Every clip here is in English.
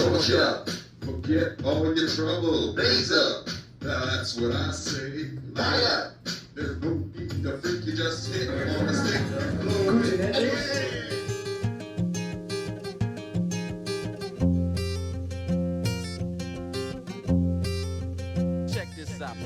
torch up, forget all your trouble, blaze up. Now that's what I say. Light up. There's no need to think you just hit on the stick. Check this out.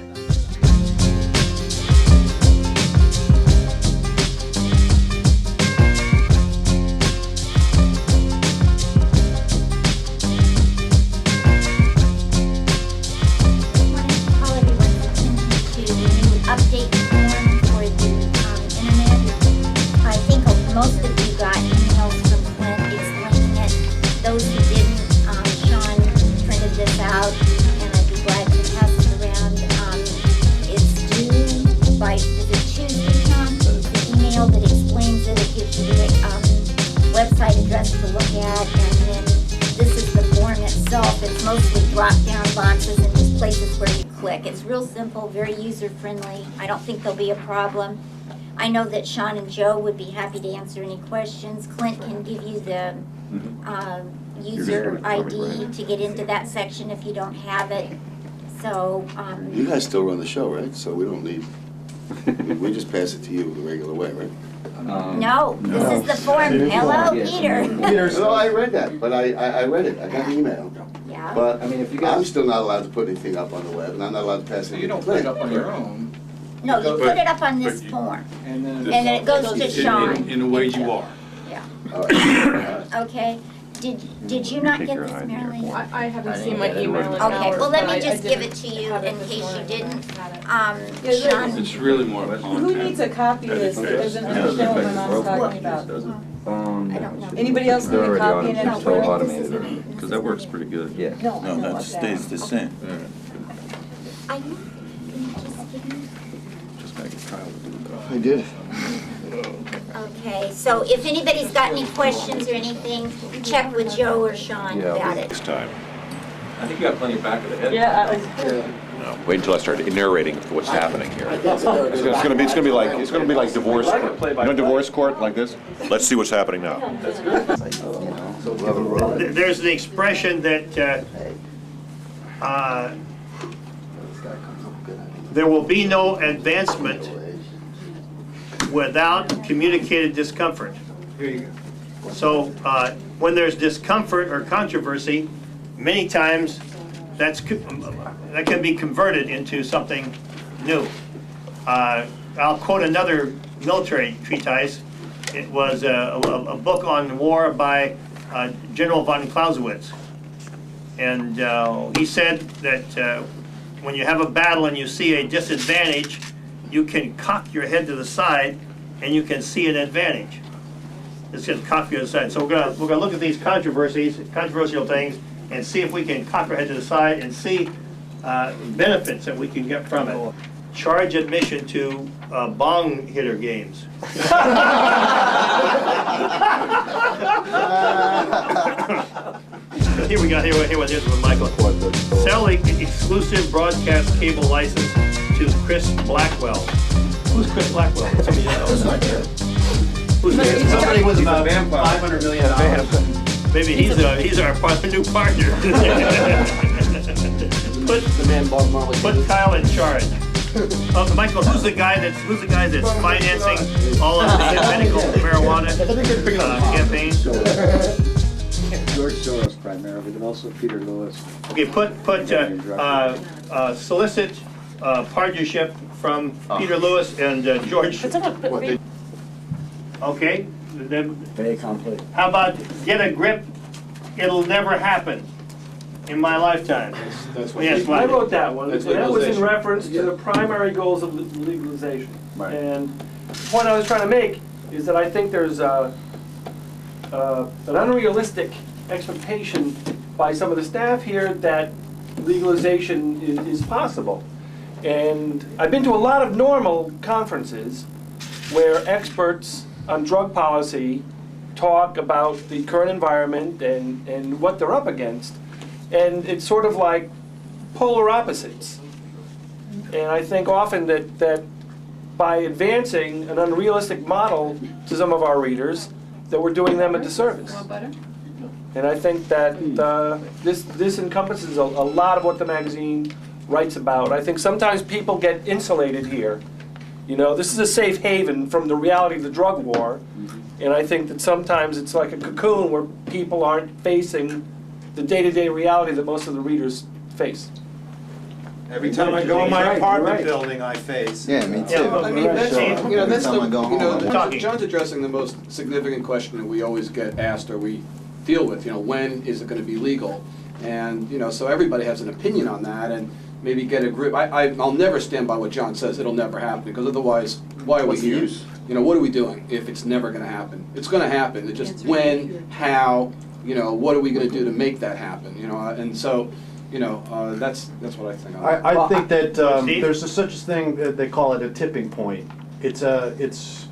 Update form for the internet. I think most of you got emails from Clint explaining it. Those who didn't, Sean printed this out, and I'd be glad to pass it around. It's due by, is it Tuesday, Sean? The email that explains it, it gives you the website address to look at, and then this is the form itself. It's mostly drop-down boxes and just places where you click. It's real simple, very user-friendly. I don't think there'll be a problem. I know that Sean and Joe would be happy to answer any questions. Clint can give you the user ID to get into that section if you don't have it. So, You guys still run the show, right? So we don't need, we just pass it to you the regular way, right? no, this is the form. Hello, Peter. No, I read that, but I read it. I got the email. Yeah. But I mean, if you guys- I'm still not allowed to put anything up on the web, and I'm not allowed to pass it. You don't put it up on your own. No, you put it up on this form, And and then it goes to Sean. In a way you are. Yeah. All right. Okay. Did you not get this, Marilyn? I haven't seen my email in Okay, hours, well, let but me I just give didn't it to you have it in this case you morning. didn't. Yeah, It's really more of a Who content. needs a copy of this? There's an understand what my mom's talking about. I don't know. Anybody else need a copy and No, it's we're- automated? Because that works pretty good. Yeah. No, No, that stays the same. I know. Just gotta get Kyle to do it. I did. Okay, so if anybody's got any questions or anything, check with Joe or Sean about it. This time. I think you got plenty of back of the head. Yeah, No, wait until I start narrating what's happening here. It's gonna be like divorce court. You know divorce court like this? Let's see what's happening now. There's the expression that there will be no advancement without communicated discomfort. So when there's discomfort or controversy, many times that can be converted into something new. I'll quote another military treatise. It was a book on war by General von Clausewitz. And he said that when you have a battle and you see a disadvantage, you can cock your head to the side and you can see an advantage. It's just cock your head to the side. So we're gonna look at these controversial things, and see if we can cock our head to the side and see benefits that we can get from it. Charge admission to bong hitter games. Here we go. Here's one, Michael. Sell exclusive broadcast cable license to Chris Blackwell. Who's Chris Blackwell? Somebody else? Who's Chris? Somebody with about $500 million. Maybe he's our new partner. Put Kyle in charge. Michael, who's the guy that's financing all of the medical marijuana campaigns? George Soros primarily, but also Peter Lewis. Okay, solicit partnership from Peter Lewis and George. Okay, then Very complete. how about get a grip? It'll never happen in my lifetime. Yes, I Mike. wrote that one, and That's that was in legalization. reference to the primary goals of legalization. Right. And the point I was trying to make is that I think there's an unrealistic expectation by some of the staff here that legalization is possible. And I've been to a lot of normal conferences where experts on drug policy talk about the current environment and what they're up against. And it's sort of like polar opposites. And I think often that by advancing an unrealistic model to some of our readers, that we're doing them a disservice. And I think that this encompasses a lot of what the magazine writes about. I think sometimes people get insulated here. You know, this is a safe haven from the reality of the drug war. And I think that sometimes it's like a cocoon where people aren't facing the day-to-day reality that most of the readers face. Every time I go in my apartment building, I face. Yeah, me too. Yeah, I mean, that's, Sure. you know, that's the, Every time I go you know, home, Talking. John's addressing the most significant question that we always get asked or we deal with, you know, when is it going to be legal? And, you know, so everybody has an opinion on that and maybe get a grip. I'll never stand by what John says, it'll never happen, because otherwise, why are What's we the here? use? You know, what are we doing if it's never going to happen? It's going to happen, it's just when, how, you know, what are we going to do to make that happen, you know? And so, you know, that's what I think. I think that Steve? there's such a thing, they call it a tipping point. It's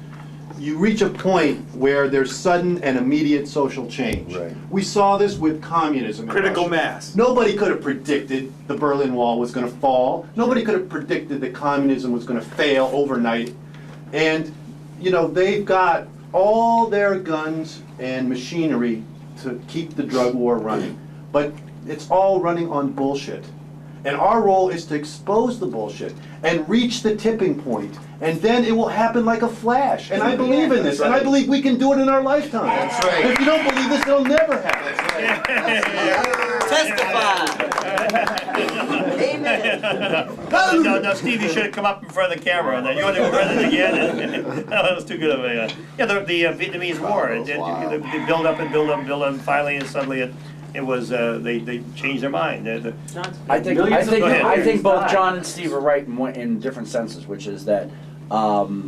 you reach a point where there's sudden and immediate social change. Right. We saw this with communism. in Critical Russia. mass. Nobody could have predicted the Berlin Wall was going to fall. Nobody could have predicted that communism was going to fail overnight. And, you know, they've got all their guns and machinery to keep the drug war running. But it's all running on bullshit. And our role is to expose the bullshit and reach the tipping point. And then it will happen like a flash. And I believe in this. And I believe we can do it in our lifetime. That's right. If you don't believe this, it'll never happen. No, Steve, you should have come up in front of the camera. You want to run it again? No, that was too good of a. Yeah, the Vietnamese War. They build up and build up and build up, and finally and suddenly it was they changed their mind. I think Go ahead. both John and Steve are right in different senses, which is that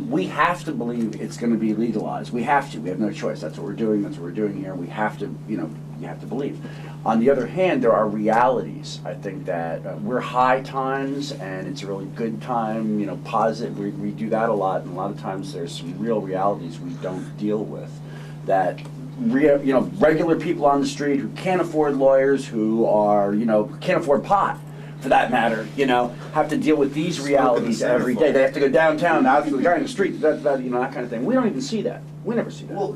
we have to believe it's going to be legalized. We have to. We have no choice. That's what we're doing. That's what we're doing here. We have to. You know, you have to believe. On the other hand, there are realities. I think that we're high times, and it's a really good time. You know, positive. We do that a lot, and a lot of times there's some real realities we don't deal with. That regular people on the street who can't afford lawyers, who are, can't afford pot, for that matter, have to deal with these realities every day. They have to go downtown, out to the guy in the street, that kind of thing. We don't even see that. We never see that. Well,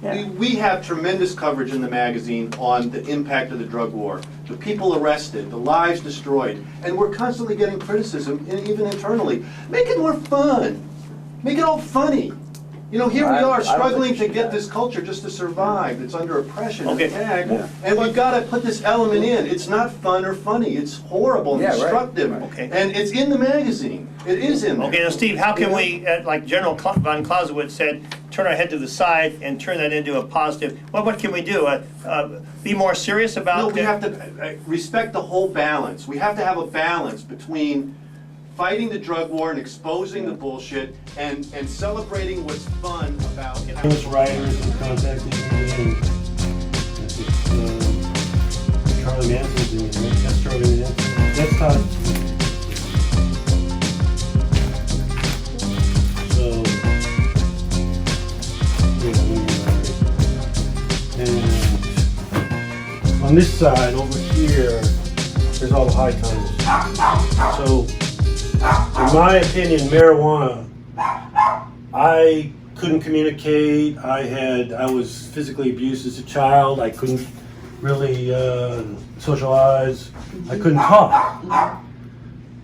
we have tremendous coverage in the magazine on the impact of the drug war, the people arrested, the lives destroyed, and we're constantly getting criticism, even internally. Make it more fun. Make it all funny. Here we are struggling to get this culture just to survive. It's under oppression and attack, and we've got to put this element in. It's not fun or funny. It's horrible and destructive, and it's in the magazine. It is in there. Okay, now Steve, how can we, like General von Clausewitz said, turn our head to the side and turn that into a positive? Well, what can we do? Be more serious about? No, we have to respect the whole balance. We have to have a balance between fighting the drug war and exposing the bullshit and celebrating what's fun about it. Famous writers and contacted me, and Charlie Manson's in there. That's Charlie Manson. That's Todd. So, and on this side over here, there's all the high times. So, in my opinion, marijuana, I couldn't communicate. I was physically abused as a child. I couldn't really socialize. I couldn't talk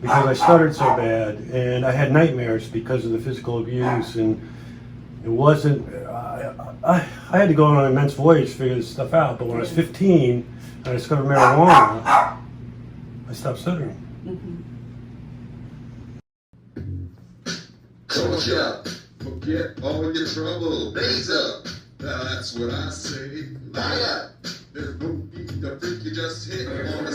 because I stuttered so bad, and I had nightmares because of the physical abuse. And it wasn't. I had to go on an immense voyage to figure this stuff out. But when I was 15 and I discovered marijuana, I stopped stuttering. Torch up, forget all your trouble, blaze up. Now that's what I say. Light up. There's no need to freak, you just hit on the